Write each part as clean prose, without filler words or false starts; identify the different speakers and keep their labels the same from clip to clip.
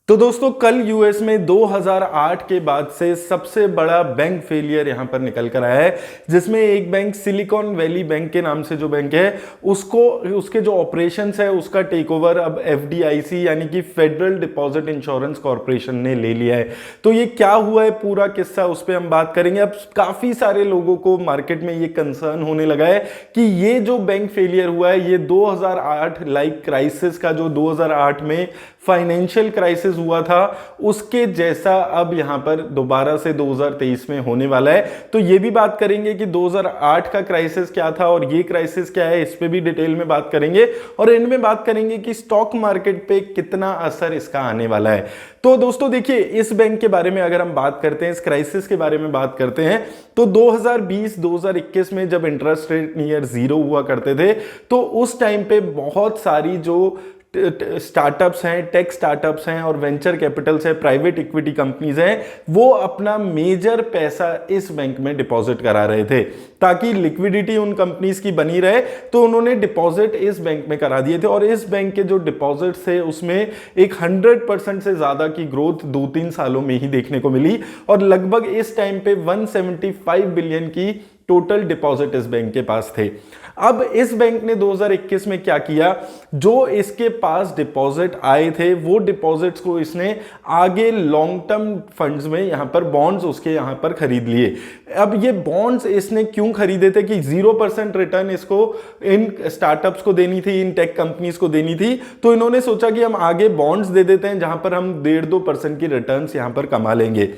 Speaker 1: तो दोस्तों कल यूएस में 2008 के बाद से सबसे बड़ा बैंक फेलियर यहां पर निकल कर आया है, जिसमें एक बैंक सिलिकॉन वैली बैंक के नाम से जो बैंक है उसको उसके जो ऑपरेशंस है उसका टेक ओवर अब एफडीआईसी यानी कि फेडरल डिपॉजिट इंश्योरेंस कॉर्पोरेशन ने ले लिया है। तो ये क्या हुआ है पूरा किस्सा, उस पर हम बात करेंगे। अब काफी सारे लोगों को मार्केट में ये कंसर्न होने लगा है कि ये जो बैंक फेलियर हुआ है ये 2008 लाइक क्राइसिस का जो 2008 में फाइनेंशियल क्राइसिस हुआ था उसके जैसा अब यहां पर दोबारा से 2023 में होने वाला है। तो ये भी बात करेंगे कि 2008 का क्राइसिस क्या था और ये क्राइसिस क्या है, इस पे भी डिटेल में बात करेंगे और एंड में बात करेंगे कि स्टॉक मार्केट पे कितना असर इसका आने वाला है। तो दोस्तों देखिए, इस बैंक के बारे में अगर हम बात करते हैं, इस क्राइसिस के बारे में बात करते हैं, तो 2020-2021 में जब इंटरेस्ट रेट नियर जीरो हुआ करते थे तो उस टाइम पे बहुत सारी जो स्टार्टअप्स हैं, टेक स्टार्टअप्स हैं और वेंचर कैपिटल्स है, प्राइवेट इक्विटी कंपनीज हैं, वो अपना मेजर पैसा इस बैंक में डिपॉजिट करा रहे थे ताकि लिक्विडिटी उन कंपनीज की बनी रहे। तो उन्होंने डिपॉजिट इस बैंक में करा दिए थे और इस बैंक के जो डिपॉजिट थे उसमें एक 100% से ज्यादा की ग्रोथ 2-3 सालों में ही देखने को मिली और लगभग इस टाइम पे 175 बिलियन की टोटल डिपॉजिट इस बैंक के पास थे। अब इस बैंक ने 2021 में क्या किया, जो इसके पास डिपॉजिट आए थे वो डिपॉजिट्स को इसने आगे लॉन्ग टर्म फंड्स में यहां पर बॉन्ड्स उसके यहां पर खरीद लिए। अब ये बॉन्ड्स इसने क्यों खरीदे थे कि 0% रिटर्न इसको इन स्टार्टअप्स को देनी थी, इन टेक कंपनीज को देनी थी। तो इन्होंने सोचा कि हम आगे बॉन्ड्स दे देते हैं जहां पर हम 1.5-2% की रिटर्न्स यहां पर कमा लेंगे।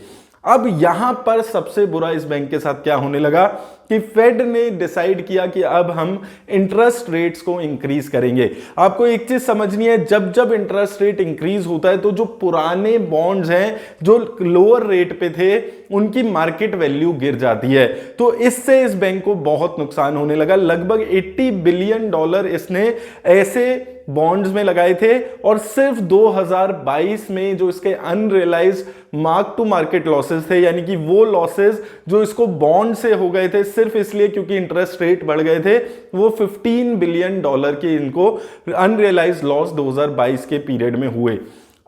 Speaker 1: अब यहां पर सबसे बुरा इस बैंक के साथ क्या होने लगा कि फेड ने डिसाइड किया कि अब हम इंटरेस्ट रेट्स को इंक्रीज करेंगे। आपको एक चीज समझनी है, जब जब इंटरेस्ट रेट इंक्रीज होता है तो जो पुराने बॉन्ड्स हैं जो लोअर रेट पे थे उनकी मार्केट वैल्यू गिर जाती है। तो इससे इस बैंक को बहुत नुकसान होने लगा। लगभग $80 बिलियन इसने ऐसे बॉन्ड्स में लगाए थे और सिर्फ 2022 में जो इसके unrealised mark to market losses थे, यानी कि वो लॉसेस जो इसको बॉन्ड से हो गए थे सिर्फ इसलिए क्योंकि इंटरेस्ट रेट बढ़ गए थे, वो $15 बिलियन के इनको अनरियलाइज्ड लॉस 2022 के पीरियड में हुए।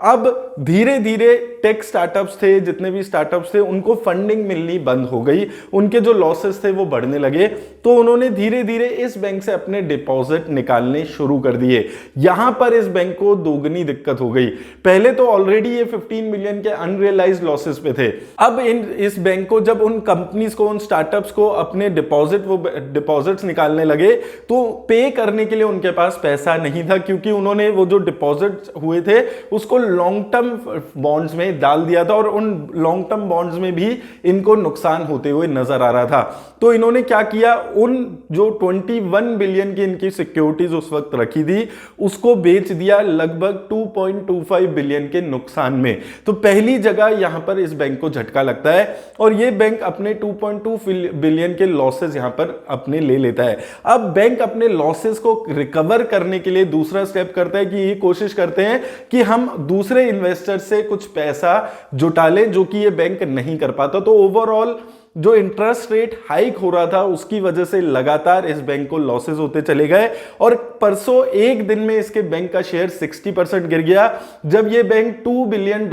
Speaker 1: अब धीरे धीरे टेक स्टार्टअप्स थे, जितने भी स्टार्टअप्स थे उनको फंडिंग मिलनी बंद हो गई, उनके जो लॉसेस थे वो बढ़ने लगे। तो उन्होंने धीरे धीरे इस बैंक से अपने डिपॉजिट निकालने शुरू कर दिए। यहां पर इस बैंक को दोगुनी दिक्कत हो गई। पहले तो ऑलरेडी ये 15 मिलियन के अनरियलाइज्ड लॉसेस पे थे। अब इस बैंक को जब उन कंपनीज को, उन स्टार्टअप्स को अपने डिपॉजिट्स निकालने लगे तो पे करने के लिए उनके पास पैसा नहीं था, क्योंकि उन्होंने वो जो डिपॉजिट हुए थे उसको लॉन्ग टर्म बॉन्ड्स में डाल दिया था और उन लॉन्ग टर्म बॉन्ड्स में भी इनको नुकसान होते हुए नजर आ रहा था। तो इन्होंने क्या किया, उन जो 21 बिलियन की इनकी सिक्योरिटीज उस वक्त रखी थी उसको बेच दिया लगभग 2.25 बिलियन के नुकसान में। तो पहली जगह यहां पर इस बैंक को झटका लगता है और यह बैंक अपने 2.2 बिलियन के लॉसेस यहां पर अपने ले लेता है। अब बैंक अपने लॉसेस को रिकवर करने के लिए दूसरा स्टेप करता है कि ये कोशिश करते हैं कि हम दूसरे इन्वेस्टर से कुछ पैसा जुटा लें, जो कि ये बैंक नहीं कर पाता। तो ओवरऑल जो इंटरेस्ट रेट हाइक हो रहा था उसकी वजह से लगातार इस बैंक को लॉसेस होते चले गए और परसों एक दिन में इसके बैंक का शेयर 60% गिर गया, जब ये बैंक $2 बिलियन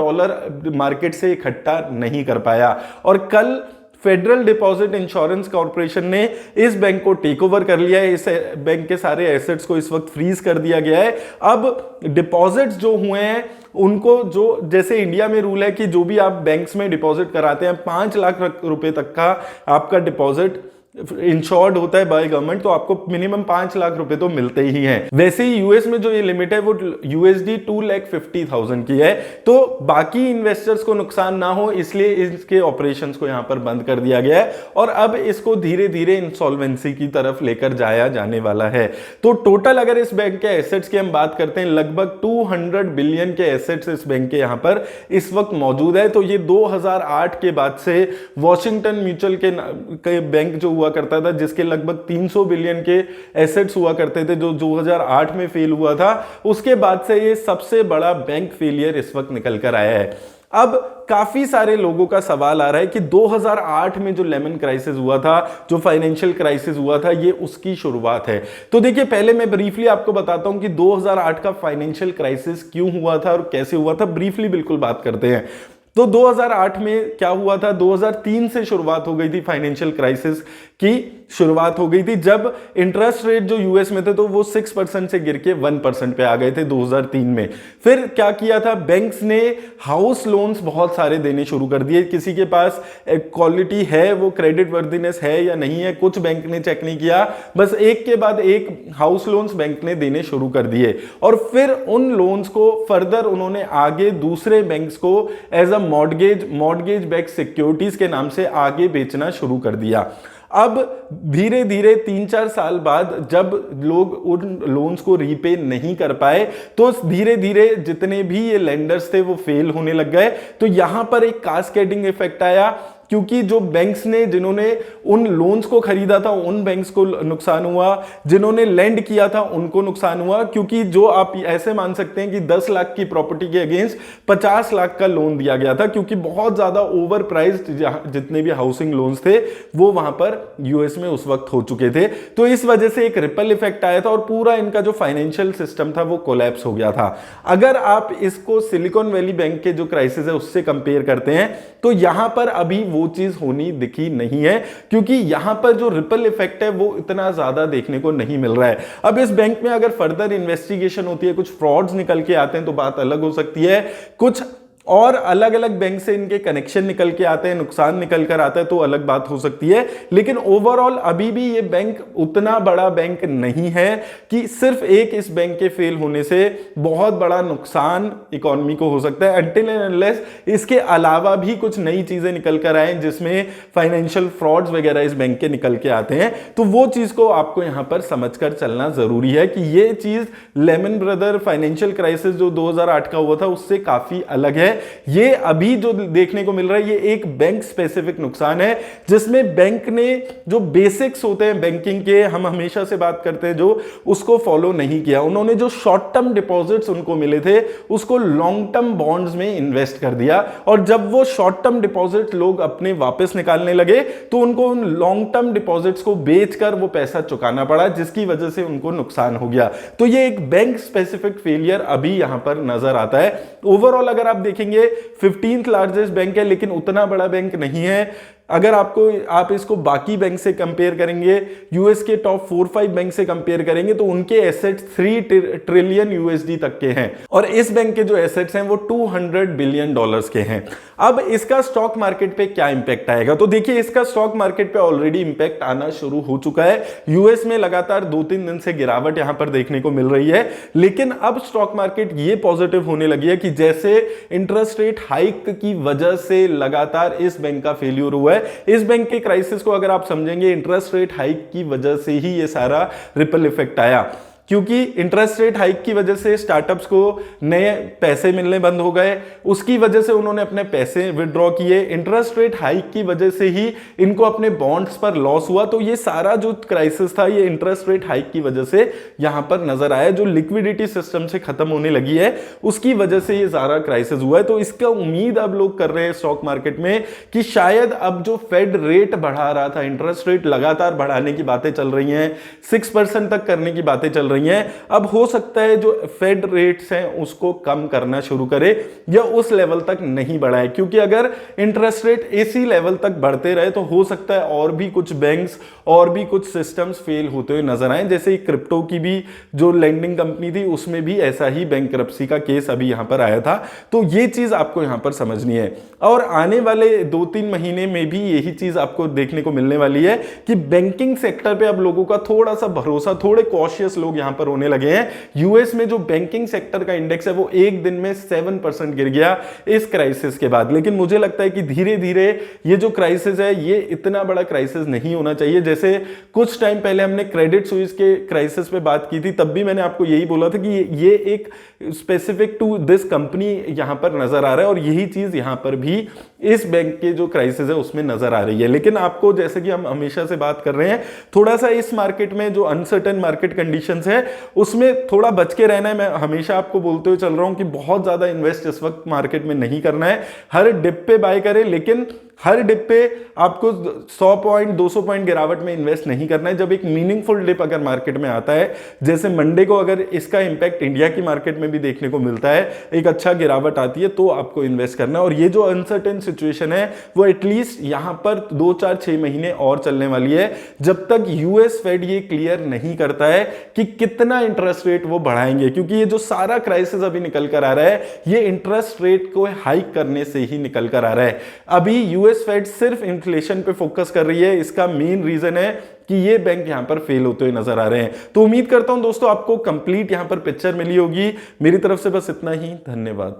Speaker 1: मार्केट से इकट्ठा नहीं कर पाया। और कल फेडरल डिपॉजिट इंश्योरेंस कॉर्पोरेशन ने इस बैंक को टेक ओवर कर लिया है। इस बैंक के सारे एसेट्स को इस वक्त फ्रीज कर दिया गया है। अब डिपॉजिट्स जो हुए हैं उनको, जो जैसे इंडिया में रूल है कि जो भी आप बैंक्स में डिपॉजिट कराते हैं 5 लाख रुपए तक का आपका डिपॉजिट इंश्योर्ड होता है बाय गवर्नमेंट, तो आपको मिनिमम 5 लाख रुपए तो मिलते ही हैं। वैसे ही यूएस में जो ये लिमिट है वो USD 2,50,000 की है। तो बाकी इन्वेस्टर्स को नुकसान ना हो इसलिए इसके ऑपरेशंस को यहां पर बंद कर दिया गया है और अब इसको धीरे धीरे इंसॉल्वेंसी की तरफ लेकर जाया जाने वाला है। तो टोटल अगर इस बैंक के एसेट्स की हम बात करते हैं, लगभग 200 बिलियन के एसेट्स इस बैंक के यहां पर इस वक्त मौजूद है। तो ये 2008 के बाद से वॉशिंगटन म्यूचुअल के बैंक जो हुआ करता था, जिसके लगभग 300 बिलियन के एसेट्स हुआ करते थे, जो 2008 में फेल हुआ था, उसके बाद से ये सबसे बड़ा बैंक फेलियर इस वक्त निकल कर आया है। अब काफी सारे लोगों का सवाल आ रहा है कि 2008 में जो लेमन क्राइसिस हुआ था, जो फाइनेंशियल क्राइसिस हुआ था, ये उसकी शुरुआत है। तो देखिए, पहले मैं ब्रीफली आपको बताता हूं कि 2008 का फाइनेंशियल क्राइसिस क्यों हुआ था और कैसे हुआ था, ब्रीफली बिल्कुल बात करते हैं। तो 2008 में क्या हुआ था, 2003 से शुरुआत हो गई थी, फाइनेंशियल क्राइसिस की शुरुआत हो गई थी, जब इंटरेस्ट रेट जो यूएस में थे तो वो 6% से गिर के 1% पे आ गए थे 2003 में। फिर क्या किया था, बैंक्स ने हाउस लोन्स बहुत सारे देने शुरू कर दिए। किसी के पास क्वालिटी है, वो क्रेडिट वर्दीनेस है या नहीं है, कुछ बैंक ने चेक नहीं किया, बस एक के बाद एक हाउस लोन्स बैंक ने देने शुरू कर दिए। और फिर उन लोन्स को फर्दर उन्होंने आगे दूसरे बैंक्स को as a mortgage backed securities के नाम से आगे बेचना शुरू कर दिया। अब धीरे धीरे 3-4 साल बाद जब लोग उन लोन्स को रीपे नहीं कर पाए, तो धीरे धीरे जितने भी ये लेंडर्स थे वो फेल होने लग गए। तो यहां पर एक कास्केडिंग इफेक्ट आया, क्योंकि जो बैंक्स ने जिन्होंने उन लोन्स को खरीदा था उन बैंक्स को नुकसान हुआ, जिन्होंने लेंड किया था उनको नुकसान हुआ। क्योंकि जो आप ऐसे मान सकते हैं कि 10 लाख की प्रॉपर्टी के अगेंस्ट 50 लाख का लोन दिया गया था, क्योंकि बहुत ज्यादा ओवर प्राइस्ड जितने भी हाउसिंग लोन्स थे वो वहां पर यूएस में उस वक्त हो चुके थे। तो इस वजह से एक रिपल इफेक्ट आया था और पूरा इनका जो फाइनेंशियल सिस्टम था वो कोलैप्स हो गया था। अगर आप इसको सिलिकॉन वैली बैंक के जो क्राइसिस है उससे कंपेयर करते हैं तो यहां पर अभी वो चीज होनी दिखी नहीं है, क्योंकि यहां पर जो रिपल इफेक्ट है वो इतना ज्यादा देखने को नहीं मिल रहा है। अब इस बैंक में अगर फर्दर इन्वेस्टिगेशन होती है, कुछ फ्रॉड्स निकल के आते हैं तो बात अलग हो सकती है, कुछ और अलग अलग बैंक से इनके कनेक्शन निकल के आते हैं, नुकसान निकल कर आता है तो अलग बात हो सकती है। लेकिन ओवरऑल अभी भी ये बैंक उतना बड़ा बैंक नहीं है कि सिर्फ एक इस बैंक के फेल होने से बहुत बड़ा नुकसान इकोनॉमी को हो सकता है, अनटिल एंड अनलेस इसके अलावा भी कुछ नई चीजें निकल कर आए जिसमें फाइनेंशियल फ्रॉड्स वगैरह इस बैंक के निकल के आते हैं। तो वो चीज को आपको यहां पर समझकर चलना जरूरी है कि ये चीज लेमन ब्रदर फाइनेंशियल क्राइसिस जो 2008 का हुआ था उससे काफी अलग है। ये अभी जो देखने को मिल रहा है ये एक बैंक स्पेसिफिक नुकसान है, जिसमें बैंक ने जो बेसिक्स होते हैं बैंकिंग के, हम हमेशा से बात करते हैं, जो उसको फॉलो नहीं किया। उन्होंने जो शॉर्ट टर्म डिपॉजिट्स उनको मिले थे उसको लॉन्ग टर्म बॉन्ड्स में इन्वेस्ट कर दिया, और जब वो शॉर्ट टर्म डिपॉजिट लोग अपने वापस निकालने लगे तो उनको उन लॉन्ग टर्म डिपॉजिट्स को बेचकर वो पैसा चुकाना पड़ा, जिसकी वजह से उनको नुकसान हो गया। तो ये एक बैंक स्पेसिफिक फेलियर अभी यहां पर नजर आता है। ओवरऑल अगर आप देखेंगे 15th लार्जेस्ट बैंक है लेकिन उतना बड़ा बैंक नहीं है। अगर आप इसको बाकी बैंक से कंपेयर करेंगे, यूएस के टॉप 4-5 बैंक से कंपेयर करेंगे तो उनके एसेट्स 3 ट्रिलियन यूएसडी तक के हैं, और इस बैंक के जो एसेट्स हैं वो $200 बिलियन के हैं। अब इसका स्टॉक मार्केट पे क्या इंपैक्ट आएगा, तो देखिए इसका स्टॉक मार्केट पे ऑलरेडी इंपैक्ट आना शुरू हो चुका है। यूएस में लगातार 2-3 दिन से गिरावट यहां पर देखने को मिल रही है, लेकिन अब स्टॉक मार्केट ये पॉजिटिव होने लगी है कि जैसे इंटरेस्ट रेट हाइक की वजह से लगातार इस बैंक का फेल्यूर हुआ है। इस बैंक के क्राइसिस को अगर आप समझेंगे, इंटरेस्ट रेट हाइक की वजह से ही ये सारा रिपल इफेक्ट आया, क्योंकि इंटरेस्ट रेट हाइक की वजह से स्टार्टअप्स को नए पैसे मिलने बंद हो गए, उसकी वजह से उन्होंने अपने पैसे विड्रॉ किए। इंटरेस्ट रेट हाइक की वजह से ही इनको अपने बॉन्ड्स पर लॉस हुआ। तो ये सारा जो क्राइसिस था ये इंटरेस्ट रेट हाइक की वजह से यहां पर नजर आया, जो लिक्विडिटी सिस्टम से खत्म होने लगी है उसकी वजह से ये सारा क्राइसिस हुआ है। तो इसका उम्मीद अब लोग कर रहे हैं स्टॉक मार्केट में कि शायद अब जो फेड रेट बढ़ा रहा था, इंटरेस्ट रेट लगातार बढ़ाने की बातें चल रही हैं, 6% तक करने की बातें चल रही हैं, अब हो सकता है जो फेड रेट्स हैं उसको कम करना शुरू करे या उस लेवल तक नहीं बढ़ाए, क्योंकि अगर इंटरेस्ट रेट इसी लेवल तक बढ़ते रहे तो हो सकता है और भी कुछ बैंक्स और भी कुछ सिस्टम्स फेल होते हुए नजर आए। जैसे क्रिप्टो की भी जो लेंडिंग कंपनी थी उसमें भी ऐसा ही बैंकरप्सी का केस अभी यहां पर आया था। तो ये चीज आपको यहां पर समझनी है, और आने वाले 2-3 महीने में भी यही चीज आपको देखने को मिलने वाली है कि बैंकिंग सेक्टर पे अब लोगों का थोड़ा सा भरोसा, थोड़े कॉशियस लोग यहां पर होने लगे हैं। यूएस में जो बैंकिंग सेक्टर का इंडेक्स है वो एक दिन में 7% गिर गया इस क्राइसिस के बाद। लेकिन मुझे लगता है कि धीरे धीरे ये जो क्राइसिस है ये इतना बड़ा क्राइसिस नहीं होना चाहिए। जैसे कुछ टाइम पहले हमने क्रेडिट स्विस के क्राइसिस पे बात की थी, तब भी मैंने आपको यही बोला था कि ये एक स्पेसिफिक टू दिस कंपनी यहां पर नजर आ रहा है, और यही चीज यहां पर भी इस बैंक के जो क्राइसिस है उसमें नजर आ रही है। लेकिन आपको, जैसे कि हम हमेशा से बात कर रहे हैं, थोड़ा सा इस मार्केट में जो अनसर्टेन मार्केट कंडीशंस है है उसमें थोड़ा बच के रहना है। मैं हमेशा आपको बोलते हुए चल रहा हूं कि बहुत ज्यादा इन्वेस्ट इस वक्त मार्केट में नहीं करना है, हर डिप पे बाय करें, लेकिन हर डिप पे आपको 100 पॉइंट 200 पॉइंट गिरावट में इन्वेस्ट नहीं करना है। जब एक मीनिंगफुल डिप अगर मार्केट में आता है, जैसे मंडे को अगर इसका इंपैक्ट इंडिया की मार्केट में भी देखने को मिलता है, एक अच्छा गिरावट आती है, तो आपको इन्वेस्ट करना है। और ये जो अनसर्टेन सिचुएशन है वो एटलीस्ट यहां पर 2 4 6 महीने और चलने वाली है, जब तक यूएस फेड ये क्लियर नहीं करता है कि कितना इंटरेस्ट रेट वो बढ़ाएंगे। क्योंकि ये जो सारा क्राइसिस अभी निकल कर आ रहा है, ये इंटरेस्ट रेट को हाइक करने से ही निकल कर आ रहा है। अभी यूएस फेड सिर्फ इन्फ्लेशन पे फोकस कर रही है, इसका मेन रीजन है कि ये बैंक यहां पर फेल होते हुए नजर आ रहे हैं। तो उम्मीद करता हूं दोस्तों आपको कंप्लीट यहां पर पिक्चर मिली होगी। मेरी तरफ से बस इतना ही, धन्यवाद।